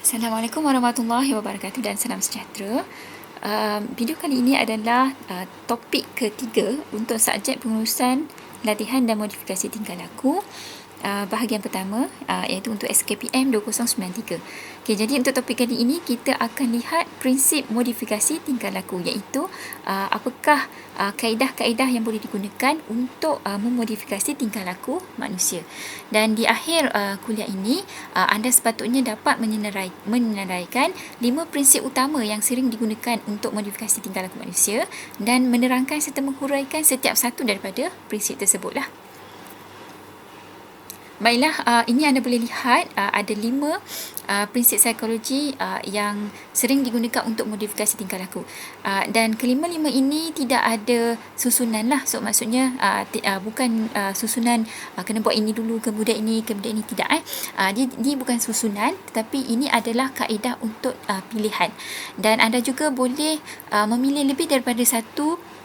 Assalamualaikum warahmatullahi wabarakatuh dan salam sejahtera. Video kali ini adalah topik ketiga untuk subjek pengurusan latihan dan modifikasi tingkah laku. Bahagian pertama iaitu untuk SKPM 2093. Okay, jadi untuk topik kali ini kita akan lihat prinsip modifikasi tingkah laku, iaitu apakah kaedah-kaedah yang boleh digunakan untuk memodifikasi tingkah laku manusia. Dan di akhir kuliah ini anda sepatutnya dapat menyenaraikan 5 prinsip utama yang sering digunakan untuk modifikasi tingkah laku manusia dan menerangkan serta menghuraikan setiap satu daripada prinsip tersebutlah. Baiklah, ini anda boleh lihat ada 5 prinsip psikologi yang sering digunakan untuk modifikasi tingkah laku. Dan kelima-lima ini tidak ada susunan lah. So maksudnya bukan susunan kena buat ini dulu, kemudian ini tidak. Dia bukan susunan, tetapi ini adalah kaedah untuk pilihan. Dan anda juga boleh memilih lebih daripada satu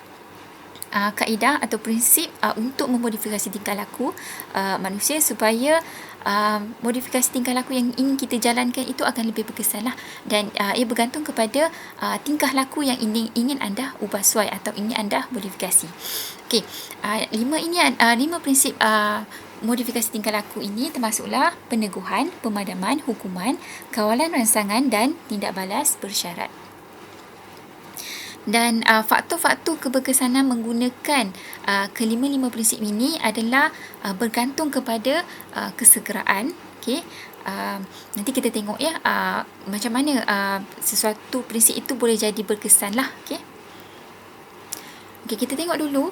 kaedah atau prinsip untuk memodifikasi tingkah laku manusia supaya modifikasi tingkah laku yang ingin kita jalankan itu akan lebih berkesan lah. Dan ia bergantung kepada tingkah laku yang ingin anda ubah suai atau ingin anda modifikasi. Okey, 5 prinsip modifikasi tingkah laku ini termasuklah peneguhan, pemadaman, hukuman, kawalan rangsangan dan tindak balas bersyarat. Dan faktor-faktor keberkesanan menggunakan kelima-lima prinsip ini adalah bergantung kepada kesegeraan. Okay. Nanti kita tengok ya macam mana sesuatu prinsip itu boleh jadi berkesan lah. Okay. Okay, kita tengok dulu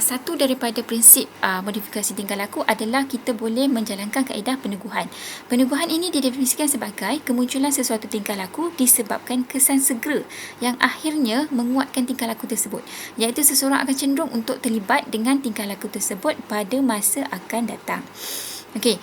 satu daripada prinsip modifikasi tingkah laku adalah kita boleh menjalankan kaedah peneguhan. Peneguhan ini didefinisikan sebagai kemunculan sesuatu tingkah laku disebabkan kesan segera yang akhirnya menguatkan tingkah laku tersebut, iaitu seseorang akan cenderung untuk terlibat dengan tingkah laku tersebut pada masa akan datang. Okey,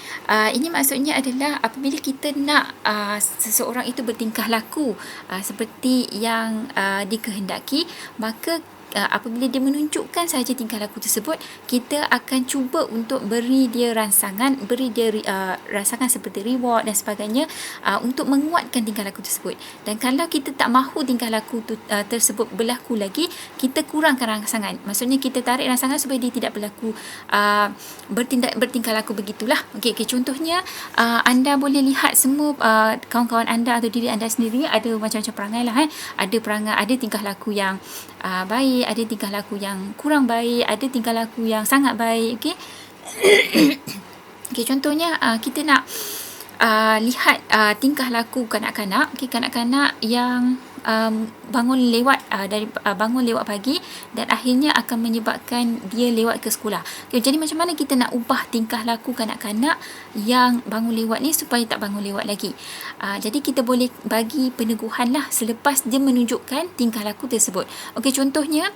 ini maksudnya adalah apabila kita nak seseorang itu bertingkah laku seperti yang dikehendaki, maka apabila dia menunjukkan sahaja tingkah laku tersebut, kita akan cuba untuk beri dia rangsangan seperti reward dan sebagainya untuk menguatkan tingkah laku tersebut. Dan kalau kita tak mahu tingkah laku tersebut berlaku lagi, kita kurangkan rangsangan. Maksudnya kita tarik rangsangan supaya dia tidak berlaku bertingkah laku begitulah. Okey, contohnya anda boleh lihat semua kawan-kawan anda atau diri anda sendiri ada macam-macam perangai lah. Ada tingkah laku yang baik, ada tingkah laku yang kurang baik, ada tingkah laku yang sangat baik. Okey. Okey, contohnya kita nak lihat tingkah laku kanak-kanak. Okey, kanak-kanak yang bangun lewat pagi dan akhirnya akan menyebabkan dia lewat ke sekolah. Okay, jadi macam mana kita nak ubah tingkah laku kanak-kanak yang bangun lewat ni supaya tak bangun lewat lagi? Jadi kita boleh bagi peneguhan lah selepas dia menunjukkan tingkah laku tersebut. Okey, contohnya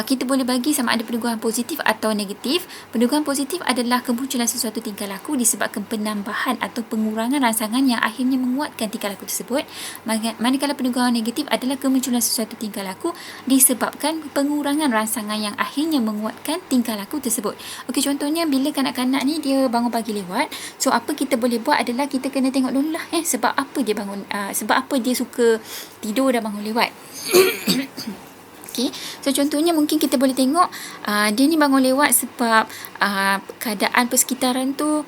kita boleh bagi sama ada peneguhan positif atau negatif. Peneguhan positif adalah kemunculan sesuatu tingkah laku disebabkan penambahan atau pengurangan rangsangan yang akhirnya menguatkan tingkah laku tersebut. Manakala peneguhan negatif adalah kemunculan sesuatu tingkah laku disebabkan pengurangan rangsangan yang akhirnya menguatkan tingkah laku tersebut. Okey, contohnya bila kanak-kanak ni dia bangun pagi lewat, so apa kita boleh buat adalah kita kena tengok dulu lah sebab apa dia bangun, sebab apa dia suka tidur dan bangun lewat. Okay. So contohnya mungkin kita boleh tengok dia ni bangun lewat sebab keadaan persekitaran tu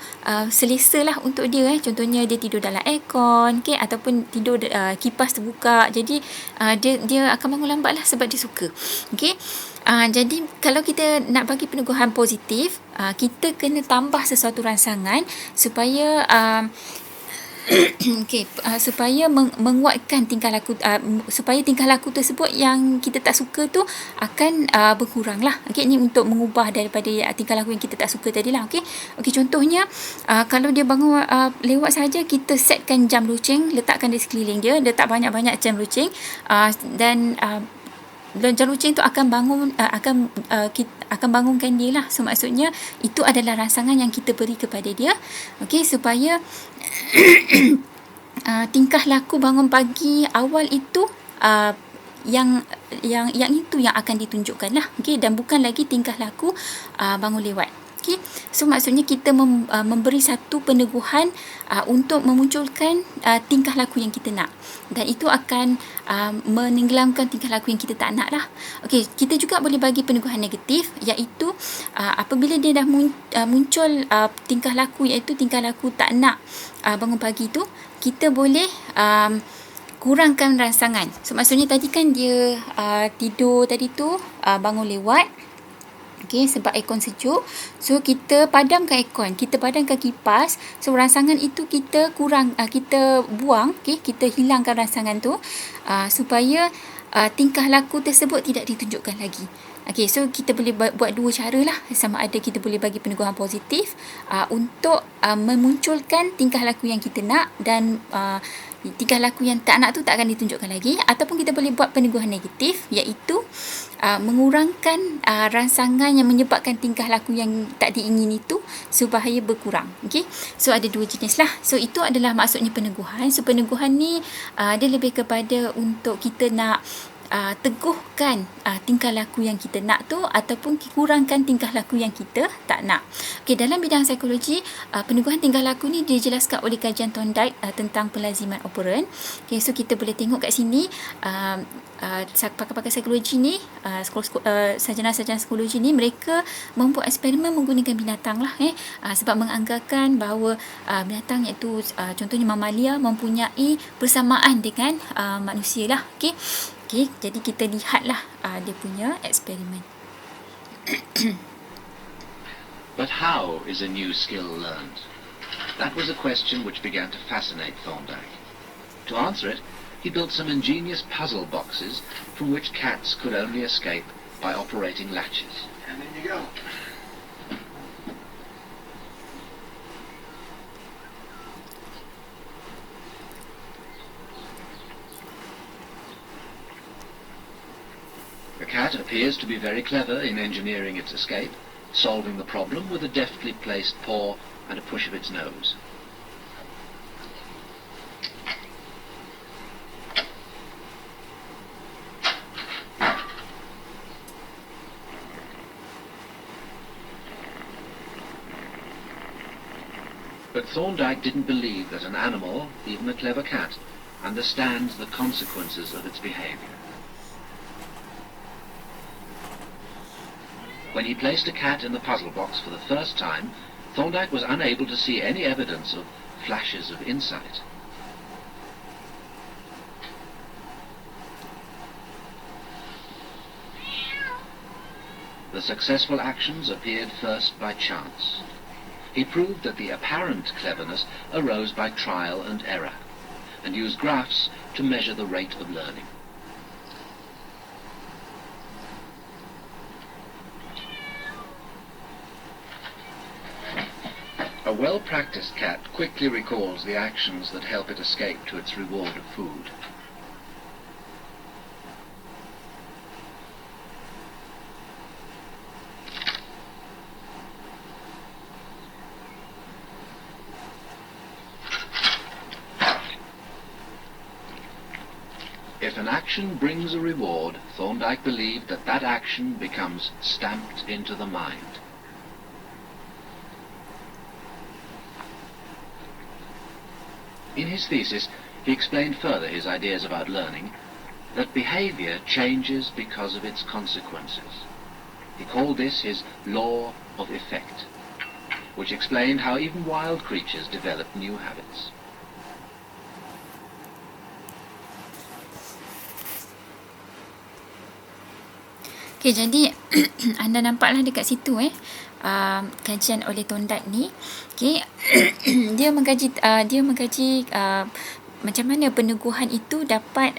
selesa lah untuk dia. Contohnya dia tidur dalam aircon, okay, ataupun tidur kipas terbuka. Jadi dia akan bangun lambat lah sebab dia suka. Okay. Jadi kalau kita nak bagi peneguhan positif, kita kena tambah sesuatu rangsangan supaya okay, supaya menguatkan tingkah laku, supaya tingkah laku tersebut yang kita tak suka tu akan berkurang lah. Okay, ini untuk mengubah daripada tingkah laku yang kita tak suka tadi lah. Okay, contohnya kalau dia bangun lewat saja, kita setkan jam loceng, letakkan di sekeliling dia, letak banyak-banyak jam loceng, dan jam loceng tu akan bangunkan dia lah. So maksudnya itu adalah rangsangan yang kita beri kepada dia, okey, supaya tingkah laku bangun pagi awal itu yang itu yang akan ditunjukkan lah, okey, dan bukan lagi tingkah laku bangun lewat. Okay. So maksudnya kita memberi satu peneguhan untuk memunculkan tingkah laku yang kita nak, dan itu akan menenggelamkan tingkah laku yang kita tak nak lah. Okay, kita juga boleh bagi peneguhan negatif, iaitu apabila dia dah muncul tingkah laku, iaitu tingkah laku tak nak bangun pagi tu, kita boleh kurangkan rangsangan. So maksudnya tadi kan dia tidur tadi tu bangun lewat, okay, sebab aircon sejuk. So kita padamkan aircon, kita padamkan kipas. So rangsangan itu kita kita buang, okay, kita hilangkan rangsangan tu supaya tingkah laku tersebut tidak ditunjukkan lagi. Okay, so kita boleh buat dua cara lah. Sama ada kita boleh bagi peneguhan positif untuk memunculkan tingkah laku yang kita nak, dan tingkah laku yang tak nak tu tak akan ditunjukkan lagi. Ataupun kita boleh buat peneguhan negatif, iaitu mengurangkan rangsangan yang menyebabkan tingkah laku yang tak diingini itu supaya berkurang. Okay? So ada dua jenis lah. So itu adalah maksudnya peneguhan. So peneguhan ni dia lebih kepada untuk kita nak teguhkan tingkah laku yang kita nak tu, ataupun kurangkan tingkah laku yang kita tak nak. Okay, dalam bidang psikologi, peneguhan tingkah laku ni dijelaskan oleh kajian Thorndike tentang pelaziman operan. Okay, so kita boleh tengok kat sini pakar-pakar psikologi ni, sarjana-sarjana psikologi ni, mereka membuat eksperimen menggunakan binatang lah, sebab menganggarkan bahawa binatang, iaitu contohnya mamalia, mempunyai persamaan dengan manusia lah. Okay. Okay, jadi kita lihatlah dia punya eksperimen. But how is a new skill learned? That was a question which began to fascinate Thorndike. To answer it, he built some ingenious puzzle boxes from which cats could only escape by operating latches. And then you go. The cat appears to be very clever in engineering its escape, solving the problem with a deftly placed paw and a push of its nose. But Thorndike didn't believe that an animal, even a clever cat, understands the consequences of its behavior. When he placed a cat in the puzzle box for the first time, Thorndike was unable to see any evidence of flashes of insight. The successful actions appeared first by chance. He proved that the apparent cleverness arose by trial and error, and used graphs to measure the rate of learning. A well-practiced cat quickly recalls the actions that help it escape to its reward of food. If an action brings a reward, Thorndike believed that that action becomes stamped into the mind. In his thesis, he explained further his ideas about learning, that behavior changes because of its consequences. He called this his law of effect, which explained how even wild creatures develop new habits. Okay, jadi anda nampaklah dekat situ kajian oleh Thorndike ni. Okay, dia mengkaji macam mana peneguhan itu dapat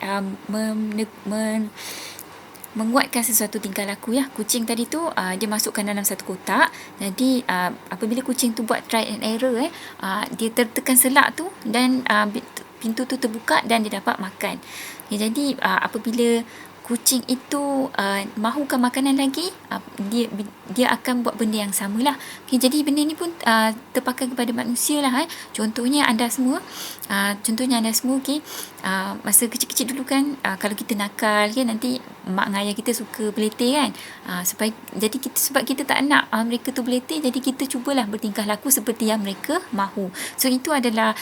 menguatkan sesuatu tingkah laku ya. Kucing tadi tu dia masukkan dalam satu kotak. Jadi apabila kucing tu buat try and error dia tertekan selak tu dan pintu tu terbuka dan dia dapat makan. Okay, jadi apabila kucing itu mahukan makanan lagi, dia akan buat benda yang samalah. Okay, jadi benda ni pun terpakai kepada manusia lah. Contohnya anda semua, okay, masa kecil-kecil dulu kan, kalau kita nakal kan, nanti mak dan ayah kita suka beletih kan, sebab kita tak nak mereka tu beletih, jadi kita cubalah bertingkah laku seperti yang mereka mahu. So itu adalah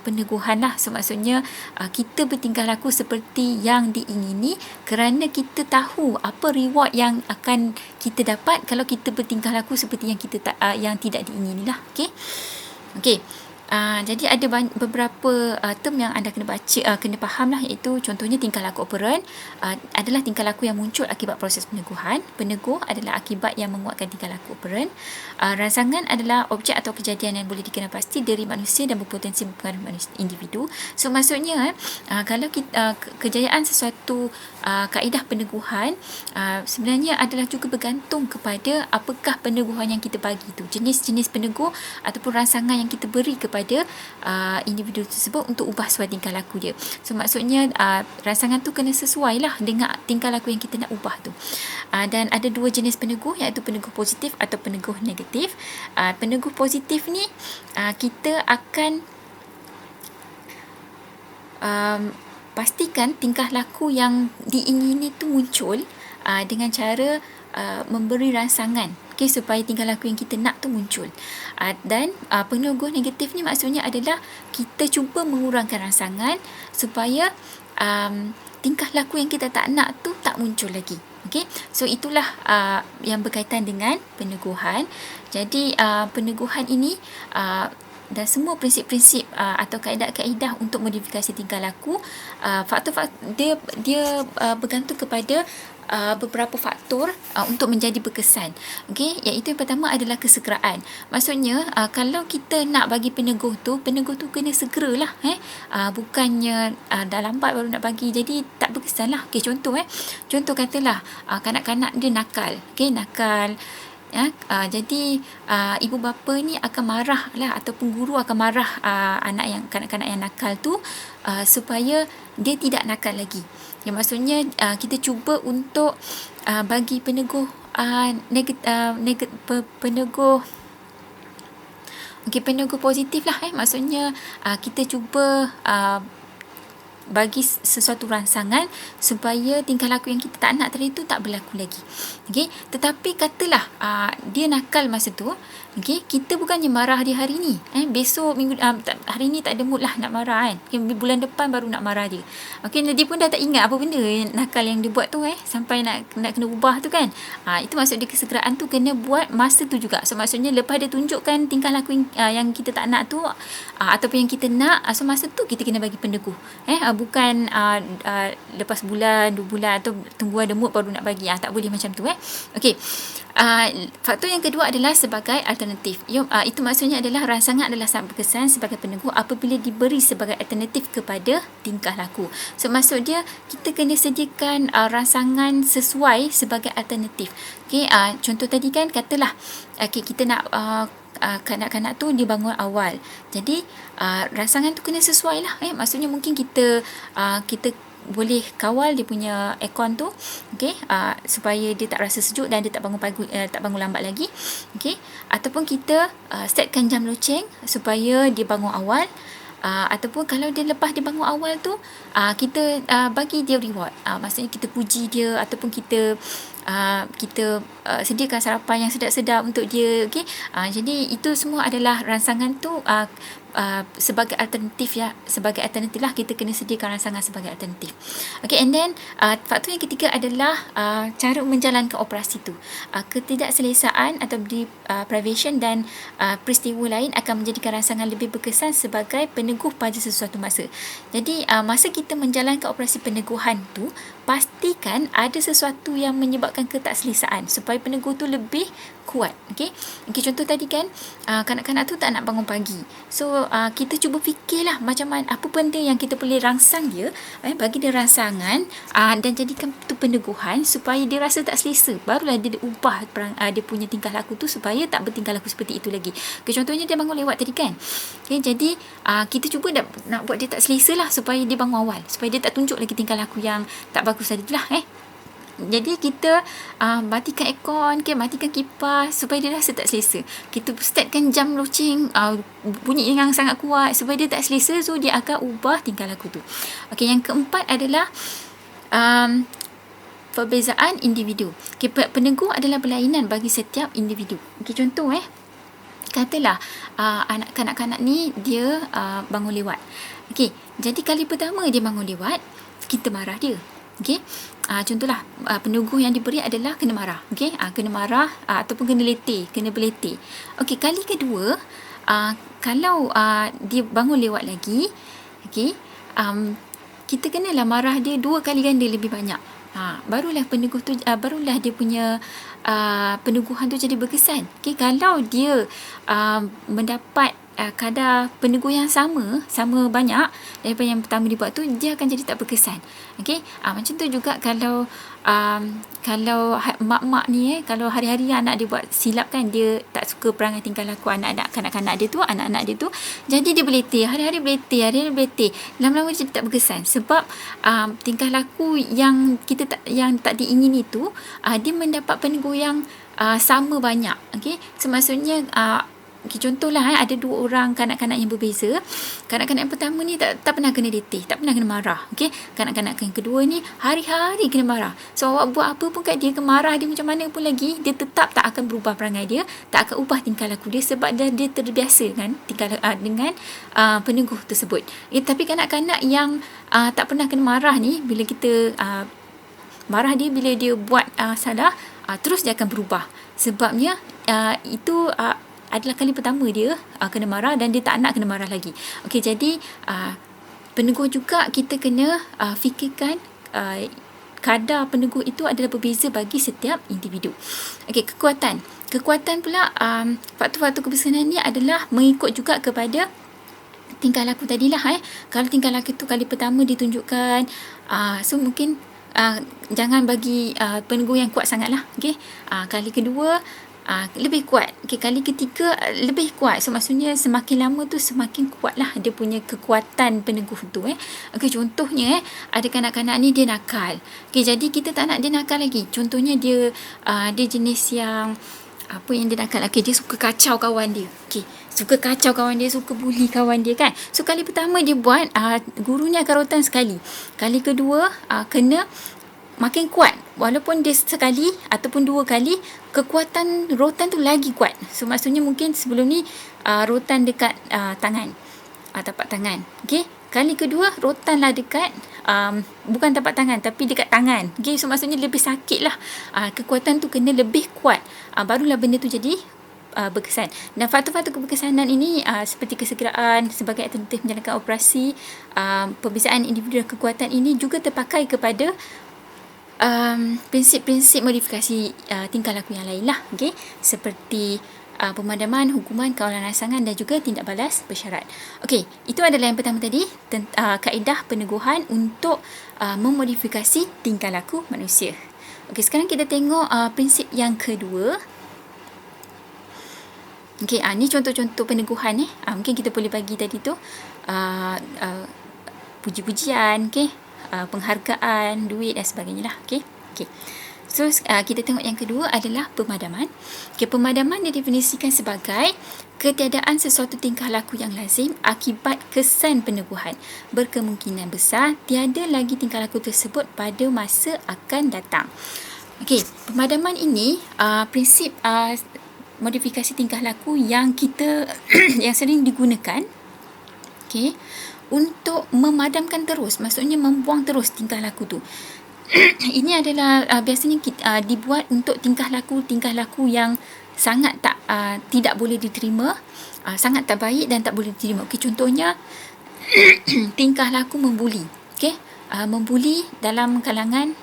peneguhan lah. So maksudnya kita bertingkah laku seperti yang diingini kerana kita tahu apa reward yang akan kita dapat kalau kita bertingkah laku seperti yang tidak diingini lah. Okay. Jadi ada beberapa term yang anda kena baca, kena faham lah, iaitu contohnya tingkah laku operan adalah tingkah laku yang muncul akibat proses peneguhan. Peneguh adalah akibat yang menguatkan tingkah laku operan. Rangsangan adalah objek atau kejadian yang boleh dikenal pasti dari manusia dan berpotensi mempengaruhi individu. So maksudnya kalau kejayaan sesuatu kaedah peneguhan sebenarnya adalah juga bergantung kepada apakah peneguhan yang kita bagi tu, jenis-jenis peneguh ataupun rangsangan yang kita beri kepada individu tersebut untuk ubah suatu tingkah laku dia. So maksudnya rangsangan tu kena sesuai lah dengan tingkah laku yang kita nak ubah tu. Dan ada dua jenis peneguh, iaitu peneguh positif atau peneguh negatif. Peneguh positif ni kita akan pastikan tingkah laku yang diingini tu muncul dengan cara memberi rangsangan, supaya tingkah laku yang kita nak tu muncul. Dan peneguh negatif ni maksudnya adalah kita cuba mengurangkan rangsangan supaya tingkah laku yang kita tak nak tu tak muncul lagi. So itulah yang berkaitan dengan peneguhan. Jadi peneguhan ini dan semua prinsip-prinsip atau kaedah-kaedah untuk modifikasi tingkah laku, faktor-faktor dia bergantung kepada beberapa faktor untuk menjadi berkesan. Iaitu yang pertama adalah kesegeraan. Maksudnya kalau kita nak bagi peneguh tu kena segeralah, bukannya dah lambat baru nak bagi, jadi tak berkesan lah. Contoh katalah kanak-kanak dia nakal, nakal. Jadi ibu bapa ni akan marah lah, ataupun guru akan marah kanak-kanak yang nakal tu supaya dia tidak nakal lagi. Maksudnya kita cuba untuk bagi peneguh peneguh positif lah. Maksudnya kita cuba bagi sesuatu rangsangan supaya tingkah laku yang kita tak nak tadi tu tak berlaku lagi. Tetapi katalah dia nakal masa tu, kita bukannya marah dia hari ni, besok minggu hari ni tak ada mood lah nak marah kan, bulan depan baru nak marah dia. Dia pun dah tak ingat apa benda nakal yang dia buat tu, sampai nak kena ubah tu kan. Itu maksud dia kesegeraan tu kena buat masa tu juga. So maksudnya lepas dia tunjukkan tingkah laku yang kita tak nak tu ataupun yang kita nak, so masa tu kita kena bagi peneguh, bukan lepas bulan 2 bulan atau tunggu ada mood baru nak bagi. Tak boleh macam tu. Faktor yang kedua adalah sebagai alternatif. Itu maksudnya adalah rangsangan adalah sangat berkesan sebagai peneguh apabila diberi sebagai alternatif kepada tingkah laku. So maksud dia kita kena sediakan rangsangan sesuai sebagai alternatif. Contoh tadi kan, katalah kita nak kanak-kanak tu dia bangun awal, jadi rangsangan tu kena sesuai lah. Maksudnya mungkin kita boleh kawal dia punya aircon tu, supaya dia tak rasa sejuk dan dia tak bangun lambat lagi. Ataupun kita setkan jam loceng supaya dia bangun awal. Ataupun kalau dia lepas dia bangun awal tu, kita bagi dia reward, maksudnya kita puji dia, ataupun kita sediakan sarapan yang sedap-sedap untuk dia. Jadi itu semua adalah rangsangan tu sebagai alternatif lah, kita kena sediakan rangsangan sebagai alternatif. And then faktor yang ketiga adalah cara menjalankan operasi tu. Ketidakselesaan atau deprivation dan peristiwa lain akan menjadikan rangsangan lebih berkesan sebagai peneguh pada sesuatu masa. Jadi masa kita menjalankan operasi peneguhan tu, pastikan ada sesuatu yang menyebabkan ketakselesaan supaya peneguh tu lebih kuat. Contoh tadi kan, kanak-kanak tu tak nak bangun pagi. So kita cuba fikirlah macam mana, apa benda yang kita boleh rangsang dia, bagi dia rangsangan dan jadikan tu peneguhan supaya dia rasa tak selesa. Barulah dia ubah dia punya tingkah laku tu supaya tak bertingkah laku seperti itu lagi. Contohnya dia bangun lewat tadi kan. Jadi kita cuba nak buat dia tak selesa lah supaya dia bangun awal, supaya dia tak tunjuk lagi tingkah laku yang tak bagus tadi lah. Jadi kita matikan aircon, matikan kipas supaya dia rasa tak selesa. Kita startkan jam loceng, bunyi yang sangat kuat supaya dia tak selesa, so dia akan ubah tingkah laku tu. Okey, yang keempat adalah perbezaan individu. Okay, penegur adalah berlainan bagi setiap individu. Okay, contoh katalah anak kanak-kanak ni dia bangun lewat. Okay, jadi kali pertama dia bangun lewat, kita marah dia. Okay, contohlah penegur yang diberi adalah kena marah. Okay, kena marah ataupun kena letih, kena berletih. Okay, kali kedua kalau dia bangun lewat lagi, okay, kita kenalah marah dia 2 kali ganda lebih banyak. Barulah penegur tu, barulah dia punya peneguhan tu jadi berkesan. Okay, kalau dia mendapat kadar penegur yang sama banyak daripada yang pertama dibuat tu, dia akan jadi tak berkesan. Okay, macam tu juga kalau mak-mak ni kalau hari-hari anak dia buat silap kan, dia tak suka perangai tingkah laku kanak-kanak dia tu, anak-anak dia tu, jadi dia berletih, hari-hari berletih, lama-lama dia jadi tak berkesan sebab tingkah laku yang yang tak diingini tu, dia mendapat penegur yang sama banyak. Okay, so maksudnya okay, contohlah ada 2 orang kanak-kanak yang berbeza. Kanak-kanak yang pertama ni tak pernah kena letih, tak pernah kena marah. Okay, kanak-kanak yang kedua ni hari-hari kena marah. So awak buat apa pun kat dia, kemarah dia macam mana pun lagi, dia tetap tak akan berubah perangai dia, tak akan ubah tingkah laku dia sebab dia terbiasa kan dengan penegur tersebut. Tapi kanak-kanak yang tak pernah kena marah ni, bila kita marah dia, bila dia buat salah, terus dia akan berubah. Sebabnya itu adalah kali pertama dia kena marah dan dia tak nak kena marah lagi. Okey, jadi penegur juga kita kena fikirkan kadar penegur itu adalah berbeza bagi setiap individu. Okey, kekuatan pula, faktor-faktor keberkesanan ni adalah mengikut juga kepada tingkah laku tadilah. Kalau tingkah laku tu kali pertama ditunjukkan, so mungkin jangan bagi penegur yang kuat sangatlah. Okey, kali kedua lebih kuat. Okay, kali ketiga lebih kuat. So maksudnya semakin lama tu semakin kuatlah dia punya kekuatan penegur tu. Okay, contohnya ada kanak-kanak ni dia nakal. Okay, jadi kita tak nak dia nakal lagi. Contohnya dia jenis yang apa yang dia nakal. Okay, dia suka kacau kawan dia. Okay, suka kacau kawan dia, suka bully kawan dia kan. So kali pertama dia buat, gurunya akan rotan sekali. Kali kedua kena makin kuat, walaupun dia sekali ataupun 2 kali, kekuatan rotan tu lagi kuat. So maksudnya mungkin sebelum ni rotan dekat tangan, tapak tangan. Okay, kali kedua rotanlah dekat bukan tapak tangan tapi dekat tangan. Okay, so maksudnya lebih sakit lah. Kekuatan tu kena lebih kuat, barulah benda tu jadi berkesan. Dan faktor-faktor keberkesanan ini seperti kesegeraan sebagai alternatif menjalankan operasi, perbezaan individu dan kekuatan ini juga terpakai kepada prinsip-prinsip modifikasi tingkah laku yang lain lah. Okay? Seperti pemadaman, hukuman, kawalan rangsangan dan juga tindak balas bersyarat. Okey, itu adalah yang pertama tadi, kaedah peneguhan untuk memodifikasi tingkah laku manusia. Okey, sekarang kita tengok prinsip yang kedua. Okey, ni contoh-contoh peneguhan mungkin kita boleh bagi tadi tu puji-pujian, penghargaan, duit dan sebagainya lah. Okey. So kita tengok yang kedua adalah pemadaman. Pemadaman didefinisikan sebagai ketiadaan sesuatu tingkah laku yang lazim akibat kesan peneguhan. Berkemungkinan besar tiada lagi tingkah laku tersebut pada masa akan datang. Okey, pemadaman ini prinsip modifikasi tingkah laku yang kita yang sering digunakan untuk memadamkan terus, maksudnya membuang terus tingkah laku tu. Ini adalah biasanya dibuat untuk tingkah laku yang sangat tidak boleh diterima, sangat tak baik dan tak boleh diterima. Okey, contohnya tingkah laku membuli. Membuli dalam kalangan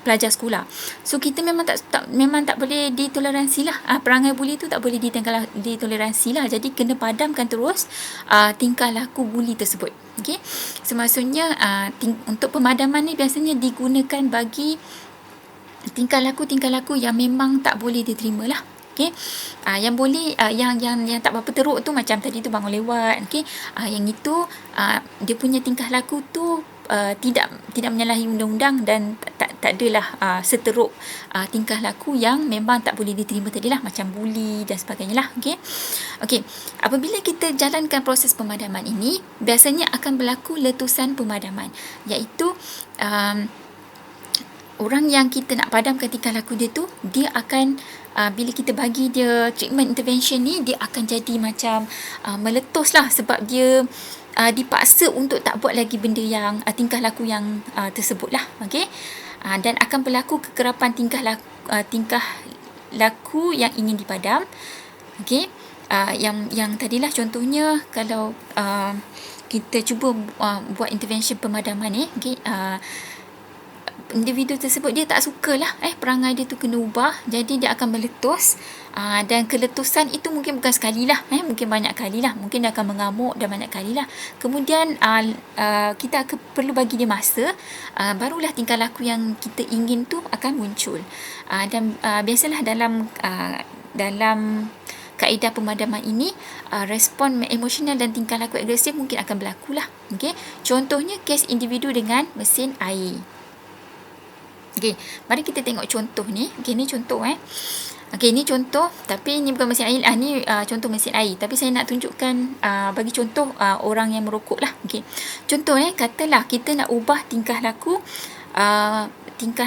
pelajar sekolah. So kita memang tak boleh ditoleransi lah. Perangai buli tu tak boleh ditoleransi lah. Jadi kena padamkan terus tingkah laku buli tersebut. Okey. So maksudnya untuk pemadaman ni biasanya digunakan bagi tingkah laku yang memang tak boleh diterima lah. Okey. Yang boleh yang tak berapa teruk tu macam tadi tu bangun lewat. Okey. Yang itu dia punya tingkah laku tu tidak menyalahi undang-undang dan tak adalah seteruk tingkah laku yang memang tak boleh diterima tadilah, macam buli dan sebagainya lah. Okey, apabila kita jalankan proses pemadaman ini, biasanya akan berlaku letusan pemadaman, iaitu orang yang kita nak padamkan tingkah laku dia tu, dia akan bila kita bagi dia treatment intervention ni, dia akan jadi macam meletus lah, sebab dia dipaksa untuk tak buat lagi benda yang tingkah laku yang tersebut lah. Dan akan berlaku kekerapan tingkah laku yang ingin dipadam. Yang tadilah contohnya, kalau kita cuba buat intervention pemadaman ni, individu tersebut dia tak sukalah perangai dia tu kena ubah, jadi dia akan meletus, dan keletusan itu mungkin bukan sekali lah, mungkin banyak kali lah, mungkin dia akan mengamuk dan banyak kali lah. Kemudian kita perlu bagi dia masa, barulah tingkah laku yang kita ingin tu akan muncul. Dan biasalah dalam kaedah pemadaman ini, respon emosional dan tingkah laku agresif mungkin akan berlaku lah. Contohnya kes individu dengan mesin air. Mari kita tengok contoh ni. Ni contoh ni contoh, tapi ni bukan mesin air. Ni contoh mesin air, tapi saya nak tunjukkan bagi contoh orang yang merokok lah. Contoh katalah kita nak ubah tingkah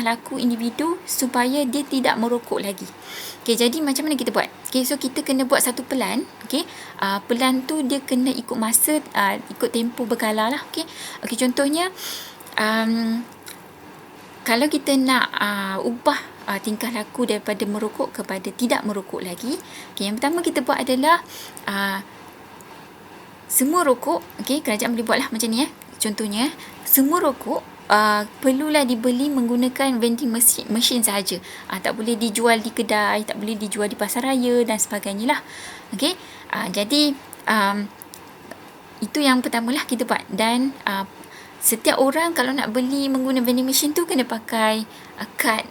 laku individu supaya dia tidak merokok lagi. Jadi macam mana kita buat? So kita kena buat satu pelan. Pelan tu dia kena ikut masa, ikut tempoh berkala lah. Contohnya, kalau kita nak ubah tingkah laku daripada merokok kepada tidak merokok lagi, yang pertama kita buat adalah semua rokok, kerajaan boleh buatlah macam ni. Contohnya, semua rokok perlulah dibeli menggunakan vending machine sahaja. Tak boleh dijual di kedai, tak boleh dijual di pasar raya dan sebagainya lah. Jadi itu yang pertamalah kita buat. Dan setiap orang kalau nak beli menggunakan vending machine tu kena pakai kad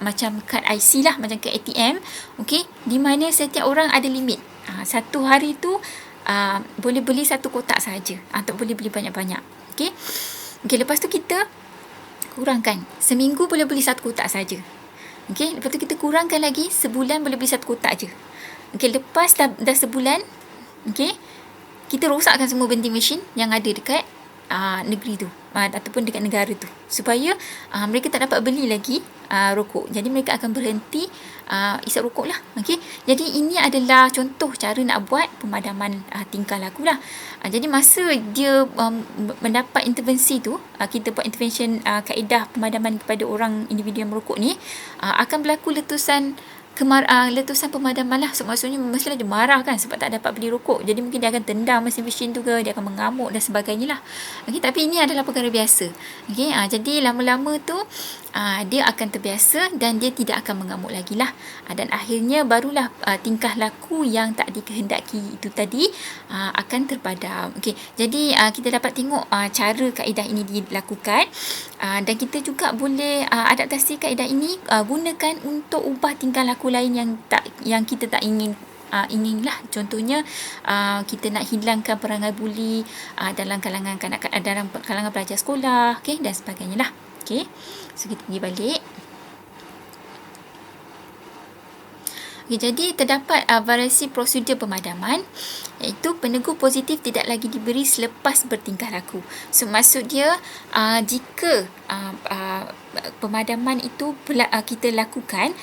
macam kad IC lah, macam kad ATM. Di mana setiap orang ada limit. Satu hari tu boleh beli satu kotak saja, tak boleh beli banyak-banyak. Lepas tu kita kurangkan, seminggu boleh beli satu kotak saja. Lepas tu kita kurangkan lagi, sebulan boleh beli satu kotak je. Lepas dah sebulan, kita rosakkan semua vending machine yang ada dekat negeri tu, ataupun dekat negara tu, supaya mereka tak dapat beli lagi rokok. Jadi mereka akan berhenti isap rokok lah. Jadi ini adalah contoh cara nak buat pemadaman tingkah laku lah. Jadi masa dia mendapat intervensi tu, kita buat intervention kaedah pemadaman kepada orang individu yang merokok ni, akan berlaku letusan pemadaman lah. So, maksudnya mestilah dia marah kan, sebab tak dapat beli rokok. Jadi mungkin dia akan tendang mesin mesin tu ke, dia akan mengamuk dan sebagainya lah. Tapi ini adalah perkara biasa. Jadi lama-lama tu dia akan terbiasa dan dia tidak akan mengamuk lagi lah. Dan akhirnya barulah tingkah laku yang tak dikehendaki itu tadi akan terpadam. Jadi kita dapat tengok cara kaedah ini dilakukan, dan kita juga boleh adaptasi kaedah ini gunakan untuk ubah tingkah laku lain yang kita tak inginlah. Contohnya kita nak hilangkan perangai buli dalam kalangan pelajar sekolah, dan sebagainya lah. So kita pergi balik. Jadi terdapat variasi prosedur pemadaman, iaitu peneguh positif tidak lagi diberi selepas bertingkah laku. So maksud dia, jika pemadaman itu kita lakukan,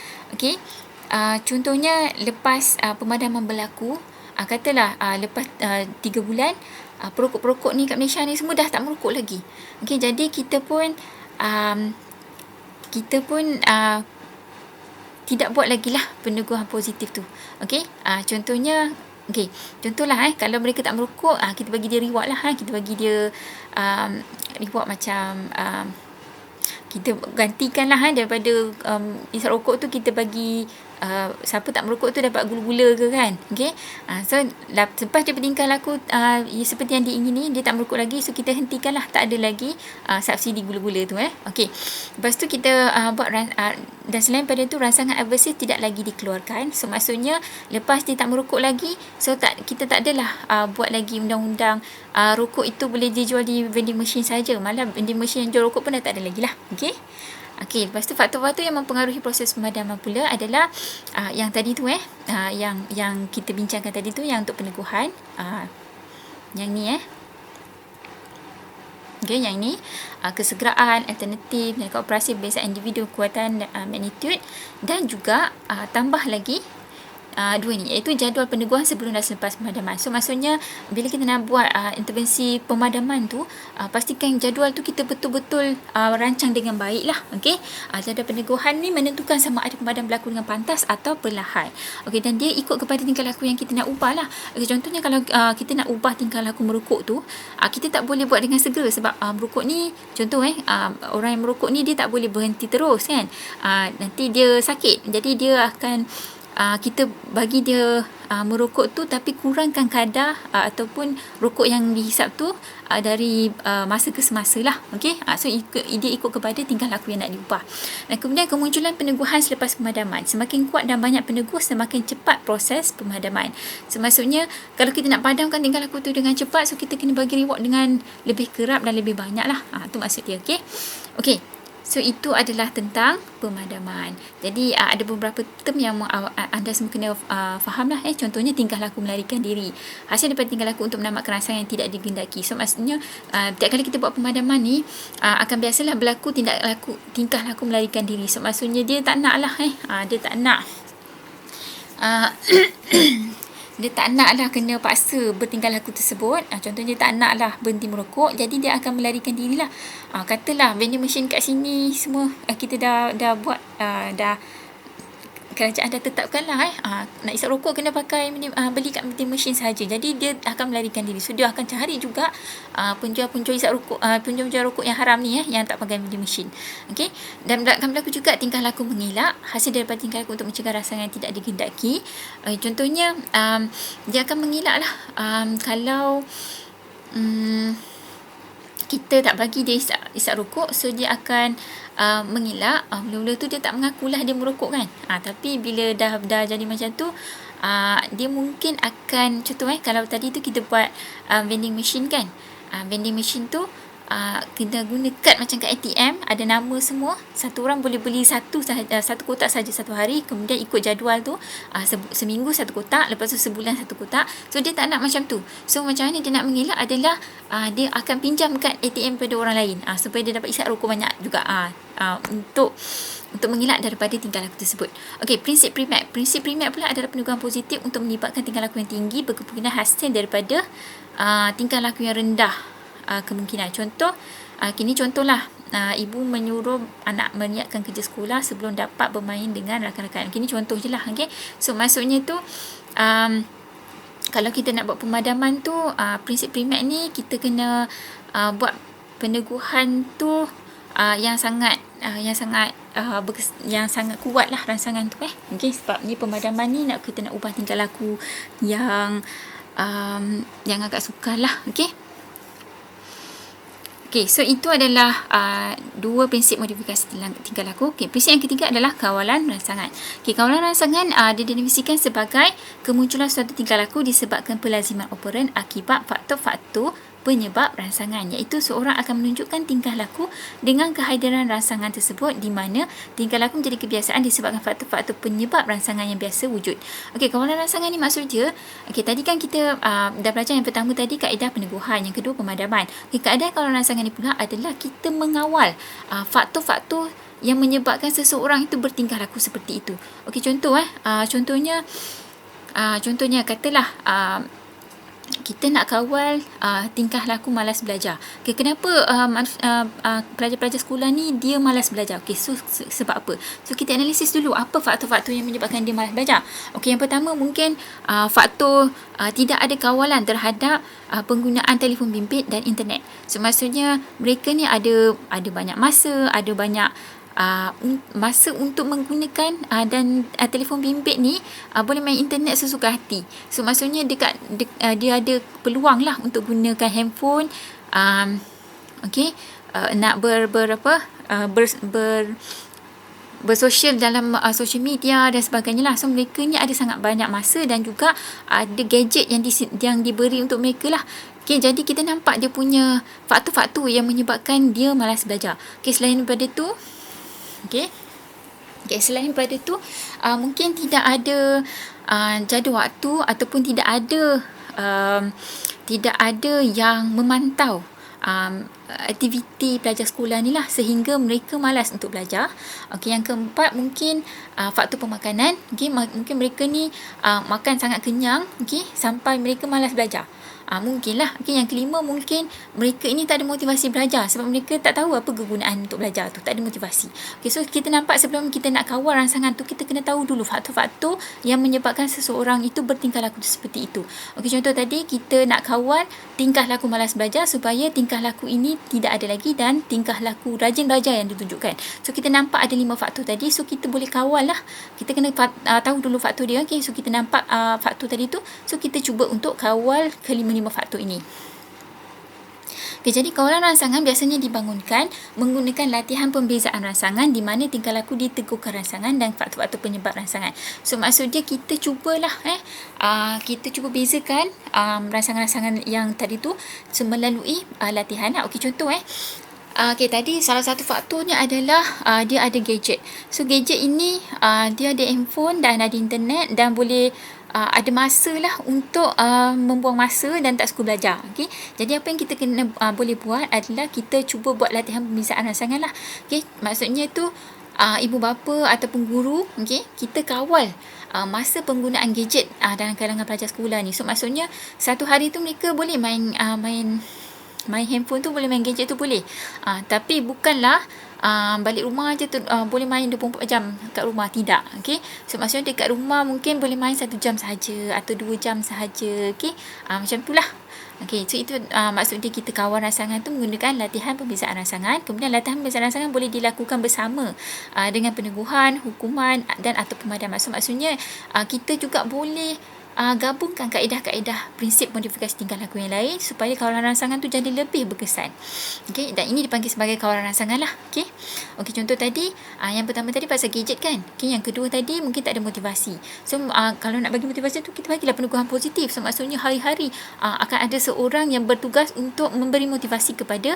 contohnya lepas pemadaman berlaku, katalah lepas 3 bulan, perokok-perokok ni kat Malaysia ni semua dah tak merokok lagi. Jadi kita pun tidak buat lagi lah peneguhan positif tu. Contohnya, contohlah kalau mereka tak merokok, kita bagi dia reward lah. Kita bagi dia reward macam kita gantikan lah daripada isap rokok tu, kita bagi siapa tak merokok tu dapat gula-gula ke kan. Okay. So lepas dia bertingkah laku seperti yang diingini, dia tak merokok lagi, so kita hentikanlah, tak ada lagi subsidi gula-gula tu. Okay. Lepas tu kita buat dan selain pada tu rangsangan adversif tidak lagi dikeluarkan. So maksudnya lepas dia tak merokok lagi, so kita tak adalah buat lagi undang-undang rokok itu boleh dijual di vending machine saja. Malah vending machine yang jual rokok pun dah tak ada lagi lah. Okay. Okey, lepas tu faktor-faktor yang mempengaruhi proses pemadaman pula adalah yang tadi tu yang kita bincangkan tadi tu, yang untuk peneguhan, yang ni okey, yang ini kesegeraan, alternatif, jangka operasi berdasarkan individu, kekuatan, magnitude, dan juga tambah lagi dua ni, iaitu jadual peneguhan sebelum dan selepas pemadaman. So maksudnya bila kita nak buat intervensi pemadaman tu, pastikan jadual tu kita betul-betul rancang dengan baik lah. Okay? Jadual peneguhan ni menentukan sama ada pemadaman berlaku dengan pantas atau perlahan. Okay, dan dia ikut kepada tingkah laku yang kita nak ubah lah. Okay, contohnya kalau kita nak ubah tingkah laku merokok tu, kita tak boleh buat dengan segera, sebab merokok ni, contoh orang yang merokok ni dia tak boleh berhenti terus kan. Nanti dia sakit, jadi dia akan kita bagi dia merokok tu, tapi kurangkan kadar ataupun rokok yang dihisap tu dari masa ke semasa lah. Okay? So dia ikut kepada tingkah laku yang nak diubah. Dan kemudian kemunculan peneguhan selepas pemadaman. Semakin kuat dan banyak peneguh, semakin cepat proses pemadaman. So maksudnya kalau kita nak padamkan tingkah laku tu dengan cepat, so kita kena bagi reward dengan lebih kerap dan lebih banyak lah. Tu maksud dia. Okay? Okay. So itu adalah tentang pemadaman. Jadi ada beberapa term yang anda semua kena faham lah. Contohnya tingkah laku melarikan diri. Hasil daripada tingkah laku untuk menamatkan rangsangan yang tidak digendaki. So maksudnya setiap kali kita buat pemadaman ni akan biasalah berlaku tingkah laku melarikan diri. So maksudnya dia tak nak lah dia tak nak dia tak nak lah kena paksa bertingkah laku tersebut. Contohnya dia tak nak lah berhenti merokok, jadi dia akan melarikan diri lah. Katalah vending machine kat sini semua kita dah buat, kerajaan dah tetapkan lah nak isap rokok kena pakai beli kat vending machine sahaja. Jadi dia akan melarikan diri. So dia akan cari juga penjual-penjual isap rokok, penjual-penjual rokok yang haram ni yang tak pakai vending machine. Okey. Dan akan berlaku juga tingkah laku mengelak hasil daripada tingkah laku untuk mencegah rangsangan yang tidak digendaki. Contohnya dia akan mengelak lah kalau kita tak bagi dia isap rokok, so dia akan mengelak. Mula-mula tu dia tak mengakulah dia merokok kan. Tapi bila dah jadi macam tu, dia mungkin akan, contoh kalau tadi tu kita buat vending machine kan. Vending machine tu kita guna kad macam kat ATM, ada nama semua. Satu orang boleh beli satu kotak saja satu hari. Kemudian ikut jadual tu, seminggu satu kotak, lepas tu sebulan satu kotak. So dia tak nak macam tu. So macam mana dia nak mengelak adalah dia akan pinjam kad ATM pada orang lain supaya dia dapat isap rokok banyak juga, untuk mengelak daripada tingkah laku tersebut. Okey, prinsip primat. Prinsip primat pula adalah peneguhan positif untuk menyebabkan tingkah laku yang tinggi berkemungkinan hasil daripada tingkah laku yang rendah kemungkinan. Contoh, kini contohlah, ibu menyuruh anak meniatkan kerja sekolah sebelum dapat bermain dengan rakan-rakan. Kini contoh je lah. Okay? So maksudnya tu, kalau kita nak buat pemadaman tu, prinsip primat ni kita kena buat peneguhan tu yang sangat kuat lah rangsangan tu. Okay? Sebab ni pemadaman ni kita nak ubah tingkah laku yang agak sukar lah. Okay? Okay, so itu adalah dua prinsip modifikasi tingkah laku. Okay, prinsip yang ketiga adalah kawalan rangsangan. Okay, kawalan rangsangan didefinisikan sebagai kemunculan suatu tingkah laku disebabkan pelaziman operan akibat faktor-faktor penyebab rangsangan, iaitu seorang akan menunjukkan tingkah laku dengan kehadiran rangsangan tersebut, di mana tingkah laku menjadi kebiasaan disebabkan faktor-faktor penyebab rangsangan yang biasa wujud. Okey, kawalan rangsangan ni maksud dia, okey, tadi kan kita dah belajar yang pertama tadi kaedah peneguhan, yang kedua pemadaman. Okey, kaedah kawalan rangsangan ni pula adalah kita mengawal faktor-faktor yang menyebabkan seseorang itu bertingkah laku seperti itu. Okey, contohnya katalah kita nak kawal tingkah laku malas belajar. Okay, kenapa pelajar-pelajar sekolah ni dia malas belajar? Okay, so sebab apa? So kita analisis dulu apa faktor-faktor yang menyebabkan dia malas belajar. Okay, yang pertama mungkin faktor tidak ada kawalan terhadap penggunaan telefon bimbit dan internet. So maksudnya mereka ni ada banyak masa, ada banyak masa untuk menggunakan dan telefon bimbit ni boleh main internet sesuka hati. So maksudnya dia ada peluang lah untuk gunakan handphone, nak bersosial dalam social media dan sebagainya lah. So mereka ni ada sangat banyak masa dan juga ada gadget yang diberi untuk mereka lah. Jadi kita nampak dia punya faktor-faktor yang menyebabkan dia malas belajar. Selain daripada tu, selain daripada tu, mungkin tidak ada jadual waktu ataupun tidak ada yang memantau aktiviti pelajar sekolah ni lah, sehingga mereka malas untuk belajar. Yang keempat mungkin faktor pemakanan. Mungkin mereka ni makan sangat kenyang, sampai mereka malas belajar. Mungkinlah. Yang kelima, mungkin mereka ini tak ada motivasi belajar sebab mereka tak tahu apa kegunaan untuk belajar tu, tak ada motivasi. So kita nampak sebelum kita nak kawal rangsangan tu, kita kena tahu dulu faktor-faktor yang menyebabkan seseorang itu bertingkah laku seperti itu. Contoh tadi, kita nak kawal tingkah laku malas belajar supaya tingkah laku ini tidak ada lagi dan tingkah laku rajin belajar yang ditunjukkan. So kita nampak ada 5 faktor tadi, so kita boleh kawal lah. Kita kena tahu dulu faktor dia. So kita nampak faktor tadi tu, so kita cuba untuk kawal kelima-lima faktor ini. Jadi kawalan rangsangan biasanya dibangunkan menggunakan latihan pembezaan rangsangan di mana tingkah laku diteguhkan rangsangan dan faktor-faktor penyebab rangsangan. So maksud dia kita cubalah kita cuba bezakan rangsangan-rangsangan yang tadi tu melalui latihan. Contoh tadi salah satu faktornya adalah dia ada gadget. So gadget ini dia ada handphone dan ada internet dan boleh ada masa lah untuk membuang masa dan tak suka belajar. Jadi apa yang kita kena boleh buat adalah kita cuba buat latihan pembezaan rangsangan lah. Maksudnya tu ibu bapa ataupun guru, kita kawal masa penggunaan gadget dalam kalangan pelajar sekolah ni. So maksudnya satu hari tu mereka boleh main handphone tu, boleh main gadget tu boleh. Tapi bukanlah balik rumah je tu boleh main 24 jam kat rumah, tidak. So maksudnya dekat rumah mungkin boleh main 1 jam sahaja atau 2 jam sahaja. Macam tu lah. So itu maksud dia kita kawal rangsangan tu menggunakan latihan pembezaan rangsangan. Kemudian latihan pembezaan rangsangan boleh dilakukan bersama dengan peneguhan, hukuman dan atau pemadaman. So maksudnya kita juga boleh gabungkan kaedah-kaedah prinsip modifikasi tingkah laku yang lain supaya kawalan rangsangan tu jadi lebih berkesan. Dan ini dipanggil sebagai kawalan rangsangan lah. Contoh tadi, yang pertama tadi pasal gadget kan. Yang kedua tadi mungkin tak ada motivasi. So kalau nak bagi motivasi tu, kita bagilah peneguhan positif. So maksudnya hari-hari akan ada seorang yang bertugas untuk memberi motivasi kepada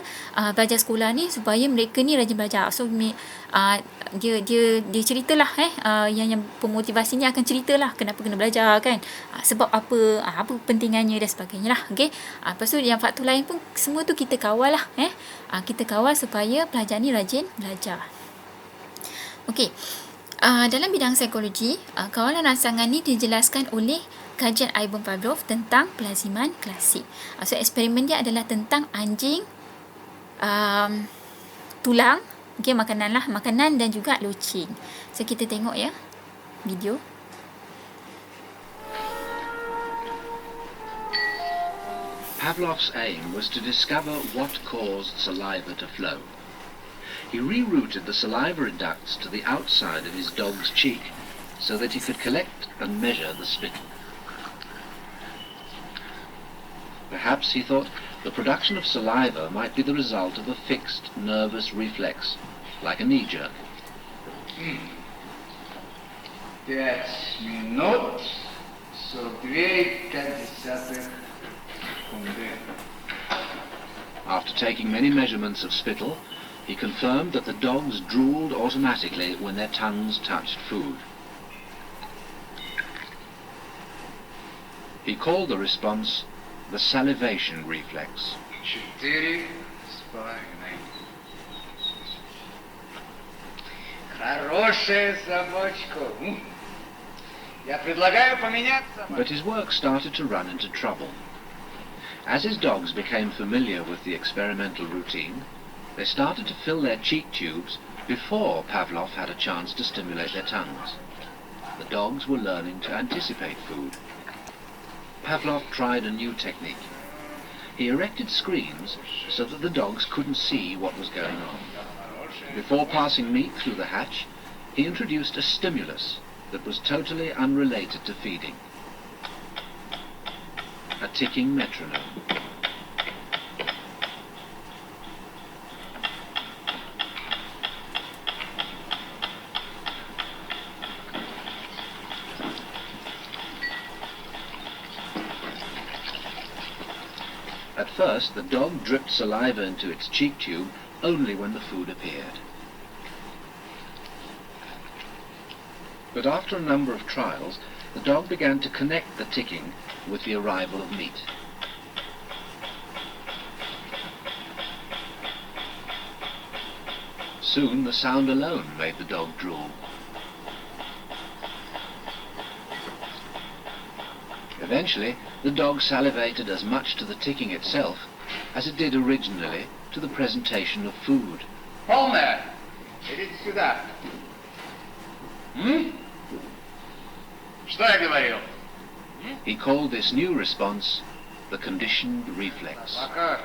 pelajar sekolah ni supaya mereka ni rajin belajar. So dia ceritalah yang pemotivasi ni akan ceritalah kenapa kena belajar kan, sebab apa kepentingannya dan sebagainya lah. Lepas tu yang faktor lain pun semua tu kita kawal lah. Kita kawal supaya pelajar ni rajin belajar. Dalam bidang psikologi, kawalan rangsangan ni dijelaskan oleh kajian Ivan Pavlov tentang pelaziman klasik. So eksperimen dia adalah tentang anjing, tulang, makanan dan juga loceng. So kita tengok ya video. Pavlov's aim was to discover what caused saliva to flow. He rerouted the salivary ducts to the outside of his dog's cheek so that he could collect and measure the spittle. Perhaps, he thought, the production of saliva might be the result of a fixed nervous reflex, like a knee jerk. 5 минут 42,5 After taking many measurements of spittle, he confirmed that the dogs drooled automatically when their tongues touched food. He called the response the salivation reflex. 4,5. Хорошая собачка. Я предлагаю поменяться. But his work started to run into trouble. As his dogs became familiar with the experimental routine, they started to fill their cheek tubes before Pavlov had a chance to stimulate their tongues. The dogs were learning to anticipate food. Pavlov tried a new technique. He erected screens so that the dogs couldn't see what was going on. Before passing meat through the hatch, he introduced a stimulus that was totally unrelated to feeding. A ticking metronome. At first, the dog dripped saliva into its cheek tube only when the food appeared. But after a number of trials, the dog began to connect the ticking with the arrival of meat. Soon the sound alone made the dog drool. Eventually, the dog salivated as much to the ticking itself as it did originally to the presentation of food. Полная! Идите сюда. Что я говорил? He called this new response the conditioned reflex. Пока.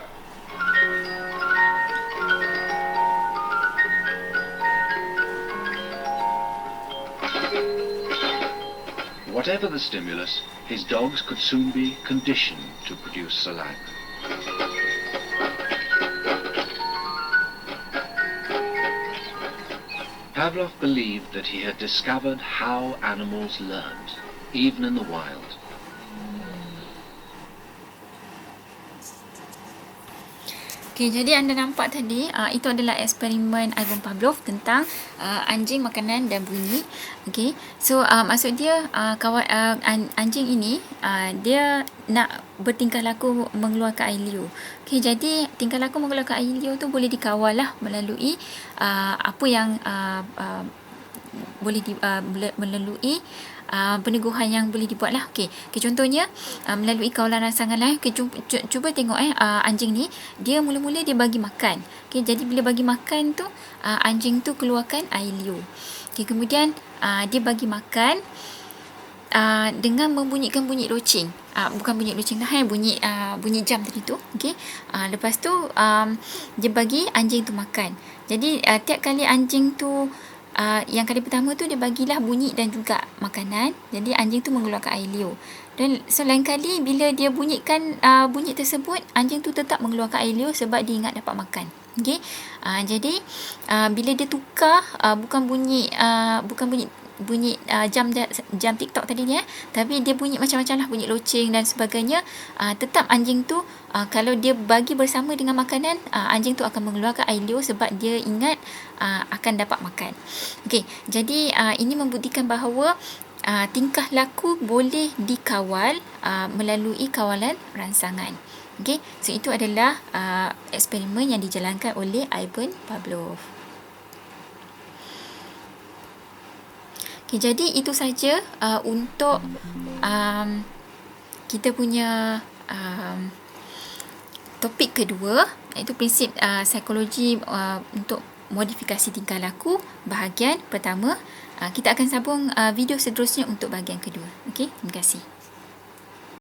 Whatever the stimulus, his dogs could soon be conditioned to produce saliva. Pavlov believed that he had discovered how animals learned, even in the wild. Okay, jadi anda nampak tadi itu adalah eksperimen Ivan Pavlov tentang anjing, makanan dan bunyi. Okay, so maksud dia anjing ini dia nak bertingkah laku mengeluarkan air liur. Okay, jadi tingkah laku mengeluarkan air liur tu boleh dikawal lah melalui apa yang melalui peneguhan yang boleh dibuat lah. Okay, contohnya melalui kawalan rangsangan lah. Okay, cuba tengok anjing ni, dia mula-mula dia bagi makan. Okay, jadi bila bagi makan tu anjing tu keluarkan air liur. Okay, kemudian dia bagi makan dengan membunyikan bunyi loceng. Bukan bunyi loceng lah, bunyi jam tadi tu. Okay, lepas tu dia bagi anjing tu makan. Jadi tiap kali anjing tu yang kali pertama tu dia bagilah bunyi dan juga makanan. Jadi anjing tu mengeluarkan air liur. Dan so lain kali bila dia bunyikan bunyi tersebut, anjing tu tetap mengeluarkan air liur sebab dia ingat dapat makan. Okey. Jadi bila dia tukar bukan bunyi jam TikTok tadi ni, tapi dia bunyi macam-macam lah, bunyi loceng dan sebagainya, tetap anjing tu kalau dia bagi bersama dengan makanan, anjing tu akan mengeluarkan air liur sebab dia ingat akan dapat makan. Okey, jadi ini membuktikan bahawa tingkah laku boleh dikawal melalui kawalan rangsangan. Okey, so itu adalah eksperimen yang dijalankan oleh Ivan Pavlov. Okay, jadi itu saja untuk kita punya topik kedua, iaitu prinsip psikologi untuk modifikasi tingkah laku bahagian pertama. Kita akan sambung video seterusnya untuk bahagian kedua. Okey, terima kasih.